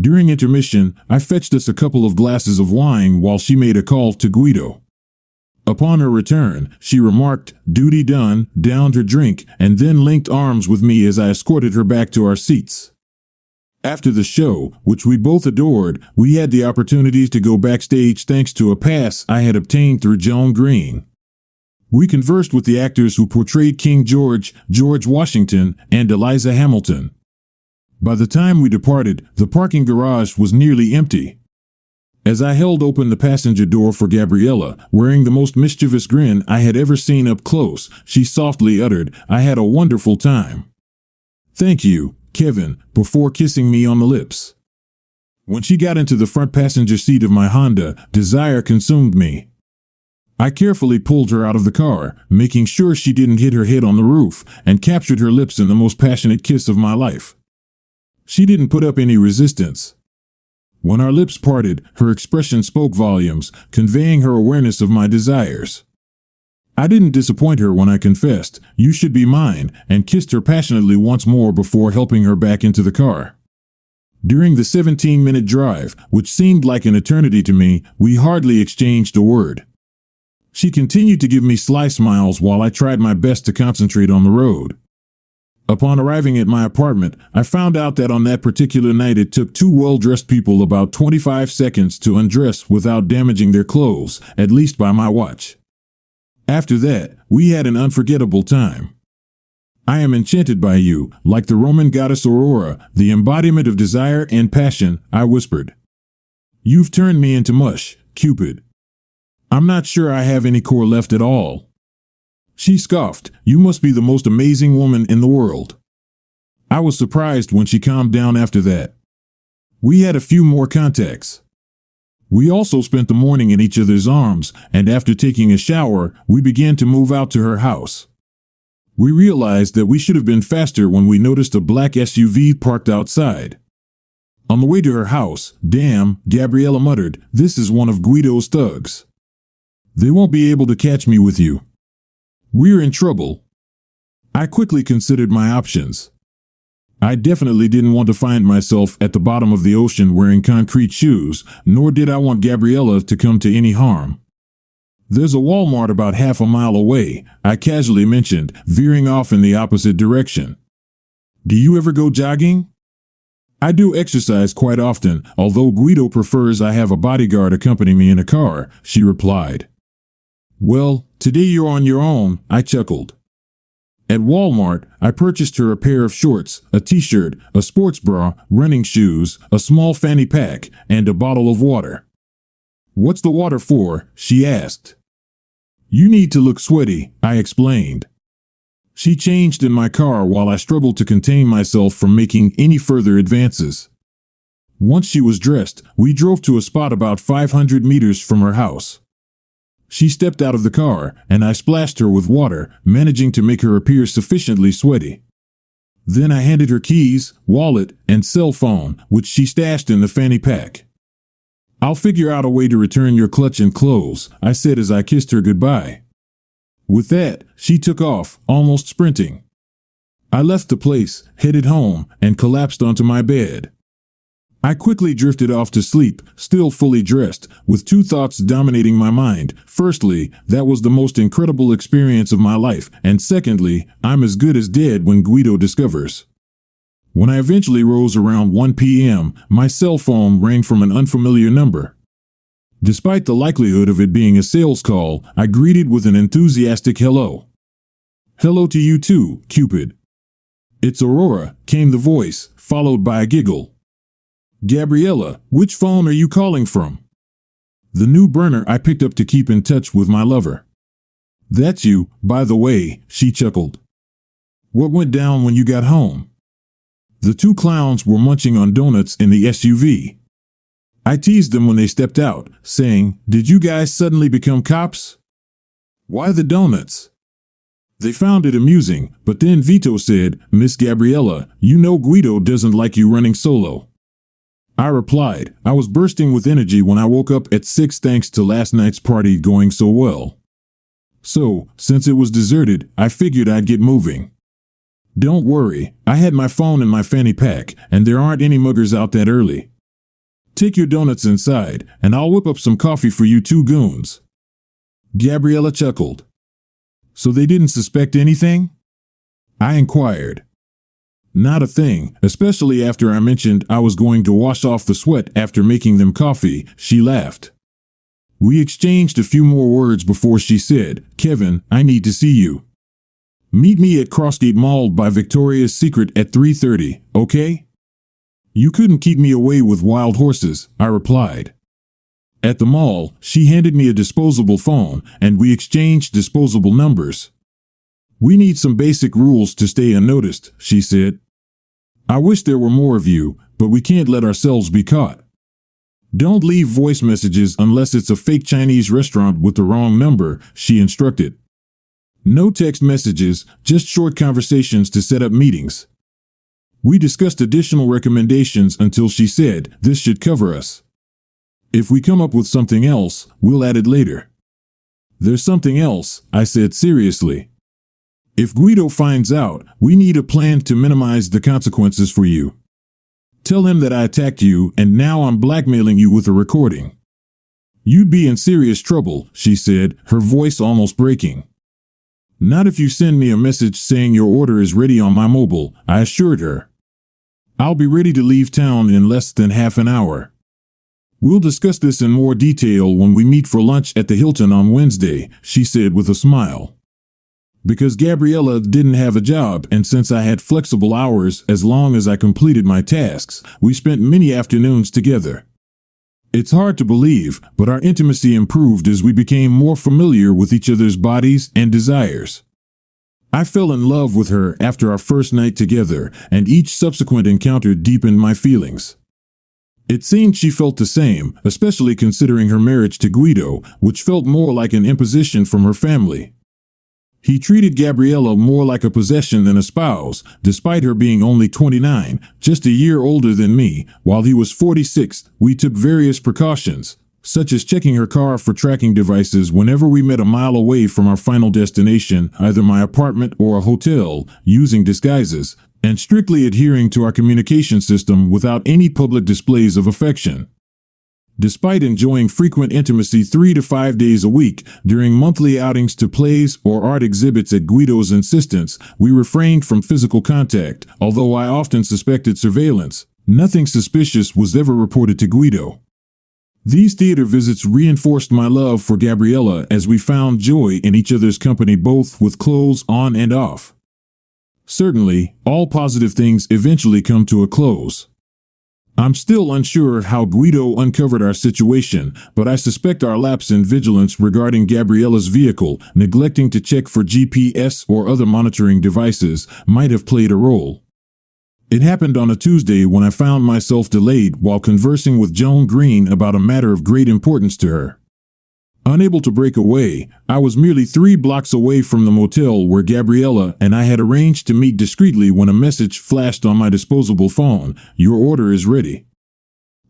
A: During intermission, I fetched us a couple of glasses of wine while she made a call to Guido. Upon her return, she remarked, "Duty done," downed her drink, and then linked arms with me as I escorted her back to our seats. After the show, which we both adored, we had the opportunity to go backstage thanks to a pass I had obtained through Joan Green. We conversed with the actors who portrayed King George, George Washington, and Eliza Hamilton. By the time we departed, the parking garage was nearly empty. As I held open the passenger door for Gabriella, wearing the most mischievous grin I had ever seen up close, she softly uttered, "I had a wonderful time." "Thank you, Kevin," before kissing me on the lips. When she got into the front passenger seat of my Honda, desire consumed me. I carefully pulled her out of the car, making sure she didn't hit her head on the roof, and captured her lips in the most passionate kiss of my life. She didn't put up any resistance. When our lips parted, her expression spoke volumes, conveying her awareness of my desires. I didn't disappoint her when I confessed, "You should be mine," and kissed her passionately once more before helping her back into the car. During the 17-minute drive, which seemed like an eternity to me, we hardly exchanged a word. She continued to give me sly smiles while I tried my best to concentrate on the road. Upon arriving at my apartment, I found out that on that particular night it took two well-dressed people about 25 seconds to undress without damaging their clothes, at least by my watch. After that, we had an unforgettable time. "I am enchanted by you, like the Roman goddess Aurora, the embodiment of desire and passion," I whispered. "You've turned me into mush, Cupid. I'm not sure I have any core left at all." She scoffed, "You must be the most amazing woman in the world." I was surprised when she calmed down after that. We had a few more contacts. We also spent the morning in each other's arms, and after taking a shower, we began to move out to her house. We realized that we should have been faster when we noticed a black SUV parked outside. On the way to her house, "Damn," Gabriella muttered, "this is one of Guido's thugs. They won't be able to catch me with you. We're in trouble." I quickly considered my options. I definitely didn't want to find myself at the bottom of the ocean wearing concrete shoes, nor did I want Gabriella to come to any harm. "There's a Walmart about half a mile away," I casually mentioned, veering off in the opposite direction. "Do you ever go jogging?" "I do exercise quite often, although Guido prefers I have a bodyguard accompany me in a car," she replied. "Well, today you're on your own," I chuckled. At Walmart, I purchased her a pair of shorts, a t-shirt, a sports bra, running shoes, a small fanny pack, and a bottle of water. "What's the water for?" she asked. "You need to look sweaty," I explained. She changed in my car while I struggled to contain myself from making any further advances. Once she was dressed, we drove to a spot about 500 meters from her house. She stepped out of the car, and I splashed her with water, managing to make her appear sufficiently sweaty. Then I handed her keys, wallet, and cell phone, which she stashed in the fanny pack. "I'll figure out a way to return your clutch and clothes," I said as I kissed her goodbye. With that, she took off, almost sprinting. I left the place, headed home, and collapsed onto my bed. I quickly drifted off to sleep, still fully dressed, with two thoughts dominating my mind. Firstly, that was the most incredible experience of my life, and secondly, I'm as good as dead when Guido discovers. When I eventually rose around 1 p.m., my cell phone rang from an unfamiliar number. Despite the likelihood of it being a sales call, I greeted with an enthusiastic hello. "Hello to you too, Cupid." "It's Aurora," came the voice, followed by a giggle. "Gabriella, which phone are you calling from?" "The new burner I picked up to keep in touch with my lover." "That's you, by the way," she chuckled. "What went down when you got home?" The two clowns were munching on donuts in the SUV. I teased them when they stepped out, saying, "Did you guys suddenly become cops?" "Why the donuts?" They found it amusing, but then Vito said, "Miss Gabriella, you know Guido doesn't like you running solo." I replied, "I was bursting with energy when I woke up at 6 thanks to last night's party going so well. So, since it was deserted, I figured I'd get moving." "Don't worry, I had my phone in my fanny pack, and there aren't any muggers out that early. Take your donuts inside, and I'll whip up some coffee for you two goons." Gabriella chuckled. "So they didn't suspect anything?" I inquired. "Not a thing, especially after I mentioned I was going to wash off the sweat after making them coffee," she laughed. We exchanged a few more words before she said, "Kevin, I need to see you. Meet me at Crossgate Mall by Victoria's Secret at 3:30, okay?" "You couldn't keep me away with wild horses," I replied. At the mall, she handed me a disposable phone, and we exchanged disposable numbers. "We need some basic rules to stay unnoticed," she said. "I wish there were more of you, but we can't let ourselves be caught. Don't leave voice messages unless it's a fake Chinese restaurant with the wrong number," she instructed. "No text messages, just short conversations to set up meetings." We discussed additional recommendations until she said, "This should cover us. If we come up with something else, we'll add it later." "There's something else," I said seriously. "If Guido finds out, we need a plan to minimize the consequences for you. Tell him that I attacked you and now I'm blackmailing you with a recording." "You'd be in serious trouble," she said, her voice almost breaking. "Not if you send me a message saying your order is ready on my mobile," I assured her. "I'll be ready to leave town in less than half an hour. We'll discuss this in more detail when we meet for lunch at the Hilton on Wednesday," she said with a smile. Because Gabriella didn't have a job, and since I had flexible hours as long as I completed my tasks, we spent many afternoons together. It's hard to believe, but our intimacy improved as we became more familiar with each other's bodies and desires. I fell in love with her after our first night together, and each subsequent encounter deepened my feelings. It seemed she felt the same, especially considering her marriage to Guido, which felt more like an imposition from her family. He treated Gabriella more like a possession than a spouse, despite her being only 29, just a year older than me. While he was 46, we took various precautions, such as checking her car for tracking devices whenever we met a mile away from our final destination, either my apartment or a hotel, using disguises, and strictly adhering to our communication system without any public displays of affection. Despite enjoying frequent intimacy 3 to 5 days a week, during monthly outings to plays or art exhibits at Guido's insistence, we refrained from physical contact. Although I often suspected surveillance, nothing suspicious was ever reported to Guido. These theater visits reinforced my love for Gabriella as we found joy in each other's company, both with clothes on and off. Certainly, all positive things eventually come to a close. I'm still unsure how Guido uncovered our situation, but I suspect our lapse in vigilance regarding Gabriella's vehicle, neglecting to check for GPS or other monitoring devices, might have played a role. It happened on a Tuesday when I found myself delayed while conversing with Joan Green about a matter of great importance to her. Unable to break away, I was merely 3 blocks away from the motel where Gabriella and I had arranged to meet discreetly when a message flashed on my disposable phone: "Your order is ready."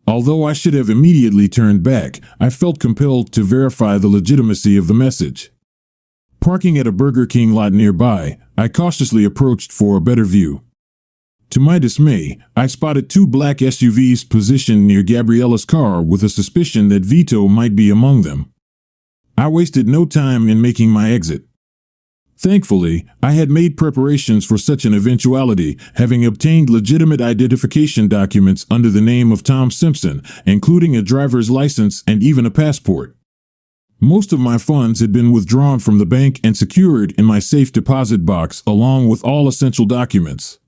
A: Although I should have immediately turned back, I felt compelled to verify the legitimacy of the message. Parking at a Burger King lot nearby, I cautiously approached for a better view. To my dismay, I spotted 2 black SUVs positioned near Gabriella's car with a suspicion that Vito might be among them. I wasted no time in making my exit. Thankfully, I had made preparations for such an eventuality, having obtained legitimate identification documents under the name of Tom Simpson, including a driver's license and even a passport. Most of my funds had been withdrawn from the bank and secured in my safe deposit box, along with all essential documents.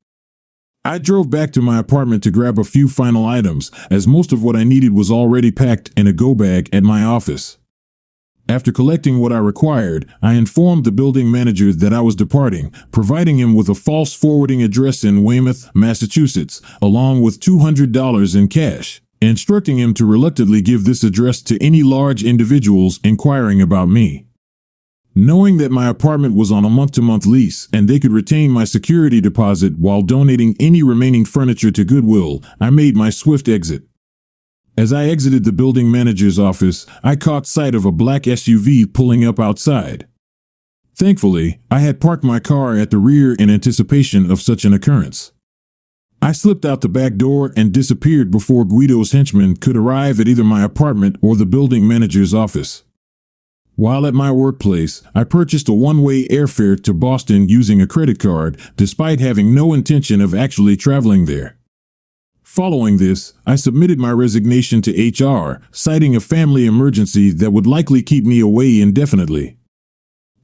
A: I drove back to my apartment to grab a few final items, as most of what I needed was already packed in a go bag at my office. After collecting what I required, I informed the building manager that I was departing, providing him with a false forwarding address in Weymouth, Massachusetts, along with $200 in cash, instructing him to reluctantly give this address to any large individuals inquiring about me. Knowing that my apartment was on a month-to-month lease and they could retain my security deposit while donating any remaining furniture to Goodwill, I made my swift exit. As I exited the building manager's office, I caught sight of a black SUV pulling up outside. Thankfully, I had parked my car at the rear in anticipation of such an occurrence. I slipped out the back door and disappeared before Guido's henchmen could arrive at either my apartment or the building manager's office. While at my workplace, I purchased a one-way airfare to Boston using a credit card, despite having no intention of actually traveling there. Following this, I submitted my resignation to HR, citing a family emergency that would likely keep me away indefinitely.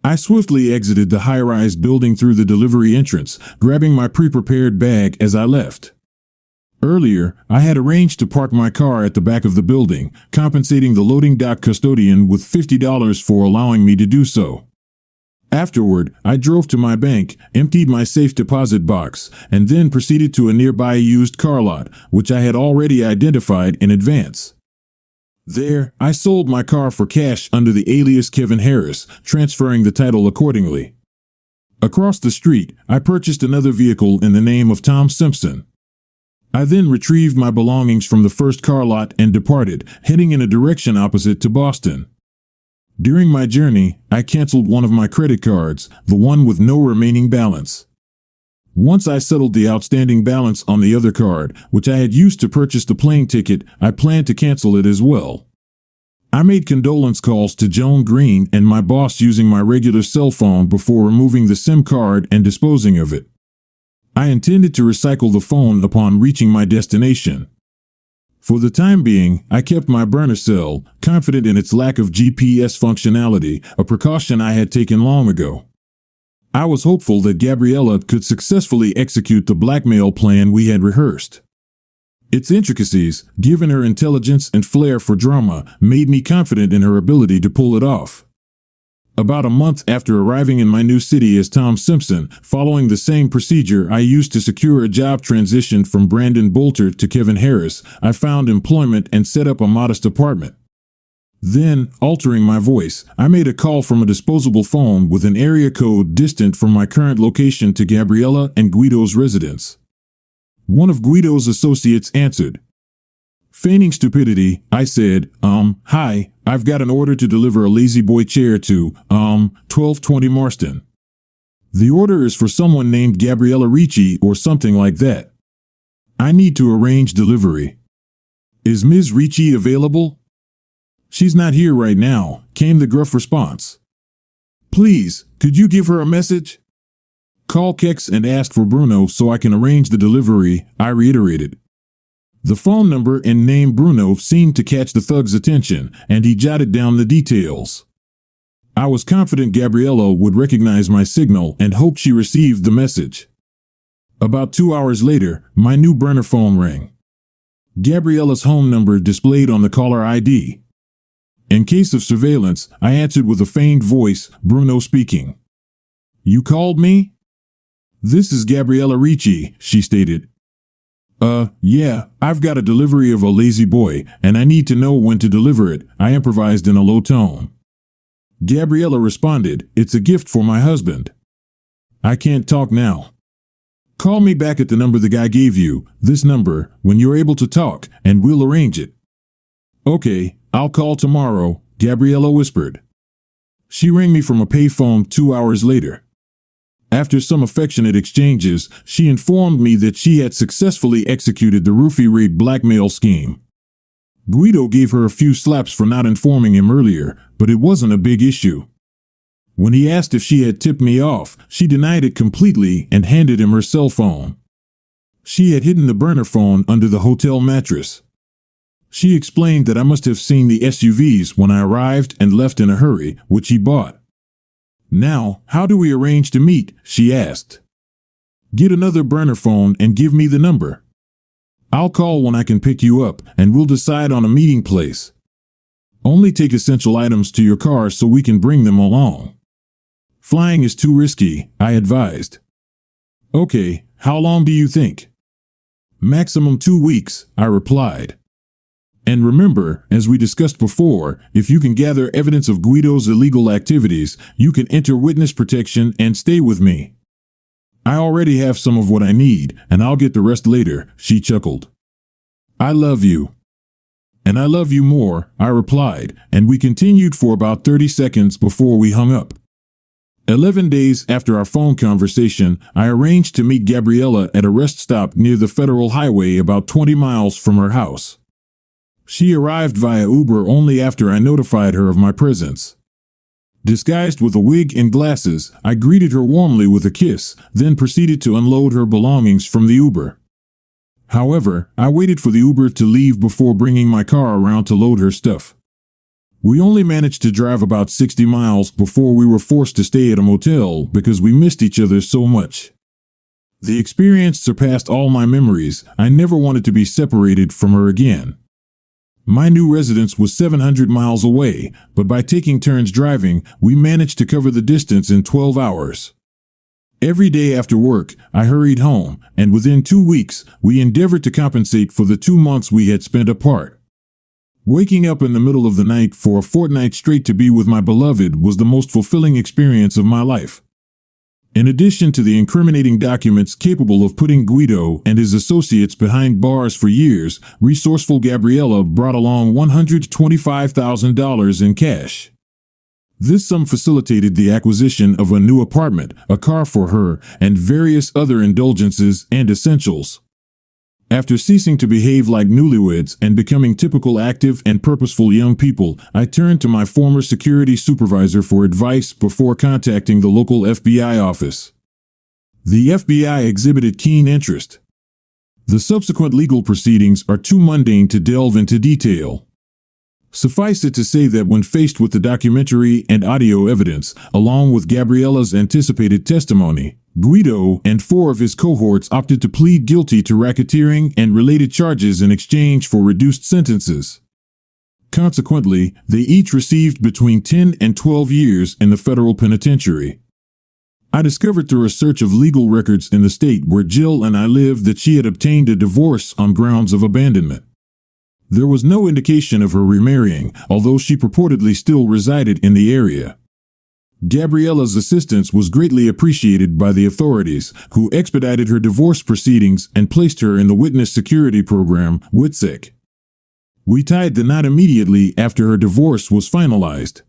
A: I swiftly exited the high-rise building through the delivery entrance, grabbing my pre-prepared bag as I left. Earlier, I had arranged to park my car at the back of the building, compensating the loading dock custodian with $50 for allowing me to do so. Afterward, I drove to my bank, emptied my safe deposit box, and then proceeded to a nearby used car lot, which I had already identified in advance. There, I sold my car for cash under the alias Kevin Harris, transferring the title accordingly. Across the street, I purchased another vehicle in the name of Tom Simpson. I then retrieved my belongings from the first car lot and departed, heading in a direction opposite to Boston. During my journey, I canceled one of my credit cards, the one with no remaining balance. Once I settled the outstanding balance on the other card, which I had used to purchase the plane ticket, I planned to cancel it as well. I made condolence calls to Joan Green and my boss using my regular cell phone before removing the SIM card and disposing of it. I intended to recycle the phone upon reaching my destination. For the time being, I kept my burner cell, confident in its lack of GPS functionality, a precaution I had taken long ago. I was hopeful that Gabriella could successfully execute the blackmail plan we had rehearsed. Its intricacies, given her intelligence and flair for drama, made me confident in her ability to pull it off. About a month after arriving in my new city as Tom Simpson, following the same procedure I used to secure a job transition from Brandon Bolter to Kevin Harris, I found employment and set up a modest apartment. Then, altering my voice, I made a call from a disposable phone with an area code distant from my current location to Gabriella and Guido's residence. One of Guido's associates answered. Feigning stupidity, I said, hi, I've got an order to deliver a lazy boy chair to, 1220 Marston. The order is for someone named Gabriella Ricci or something like that. I need to arrange delivery. Is Ms. Ricci available? She's not here right now, came the gruff response. Please, could you give her a message? Call Kex and ask for Bruno so I can arrange the delivery, I reiterated. The phone number and name Bruno seemed to catch the thug's attention, and he jotted down the details. I was confident Gabriella would recognize my signal and hoped she received the message. About 2 hours later, my new burner phone rang. Gabriella's home number displayed on the caller ID. In case of surveillance, I answered with a feigned voice, Bruno speaking. You called me? This is Gabriella Ricci, she stated. Yeah, I've got a delivery of a lazy boy, and I need to know when to deliver it, I improvised in a low tone. Gabriella responded, it's a gift for my husband. I can't talk now. Call me back at the number the guy gave you, this number, when you're able to talk, and we'll arrange it. Okay, I'll call tomorrow, Gabriella whispered. She rang me from a payphone 2 hours later. After some affectionate exchanges, she informed me that she had successfully executed the roofie rate blackmail scheme. Guido gave her a few slaps for not informing him earlier, but it wasn't a big issue. When he asked if she had tipped me off, she denied it completely and handed him her cell phone. She had hidden the burner phone under the hotel mattress. She explained that I must have seen the SUVs when I arrived and left in a hurry, which he bought. Now, how do we arrange to meet? She asked. Get another burner phone and give me the number. I'll call when I can pick you up, and we'll decide on a meeting place. Only take essential items to your car so we can bring them along. Flying is too risky, I advised. Okay, how long do you think? Maximum 2 weeks, I replied. And remember, as we discussed before, if you can gather evidence of Guido's illegal activities, you can enter witness protection and stay with me. I already have some of what I need, and I'll get the rest later, she chuckled. I love you. And I love you more, I replied, and we continued for about 30 seconds before we hung up. 11 days after our phone conversation, I arranged to meet Gabriella at a rest stop near the Federal Highway about 20 miles from her house. She arrived via Uber only after I notified her of my presence. Disguised with a wig and glasses, I greeted her warmly with a kiss, then proceeded to unload her belongings from the Uber. However, I waited for the Uber to leave before bringing my car around to load her stuff. We only managed to drive about 60 miles before we were forced to stay at a motel because we missed each other so much. The experience surpassed all my memories. I never wanted to be separated from her again. My new residence was 700 miles away, but by taking turns driving, we managed to cover the distance in 12 hours. Every day after work, I hurried home, and within 2 weeks, we endeavored to compensate for the 2 months we had spent apart. Waking up in the middle of the night for a fortnight straight to be with my beloved was the most fulfilling experience of my life. In addition to the incriminating documents capable of putting Guido and his associates behind bars for years, resourceful Gabriella brought along $125,000 in cash. This sum facilitated the acquisition of a new apartment, a car for her, and various other indulgences and essentials. After ceasing to behave like newlyweds and becoming typical active and purposeful young people, I turned to my former security supervisor for advice before contacting the local FBI office. The FBI exhibited keen interest. The subsequent legal proceedings are too mundane to delve into detail. Suffice it to say that when faced with the documentary and audio evidence, along with Gabriella's anticipated testimony, Guido and 4 of his cohorts opted to plead guilty to racketeering and related charges in exchange for reduced sentences. Consequently, they each received between 10 and 12 years in the federal penitentiary. I discovered through a search of legal records in the state where Jill and I lived that she had obtained a divorce on grounds of abandonment. There was no indication of her remarrying, although she purportedly still resided in the area. Gabriella's assistance was greatly appreciated by the authorities, who expedited her divorce proceedings and placed her in the Witness Security Program, WITSEC. We tied the knot immediately after her divorce was finalized.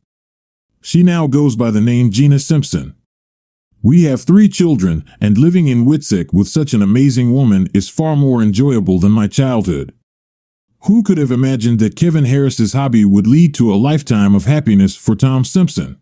A: She now goes by the name Gina Simpson. We have 3 children, and living in WITSEC with such an amazing woman is far more enjoyable than my childhood. Who could have imagined that Kevin Harris's hobby would lead to a lifetime of happiness for Tom Simpson?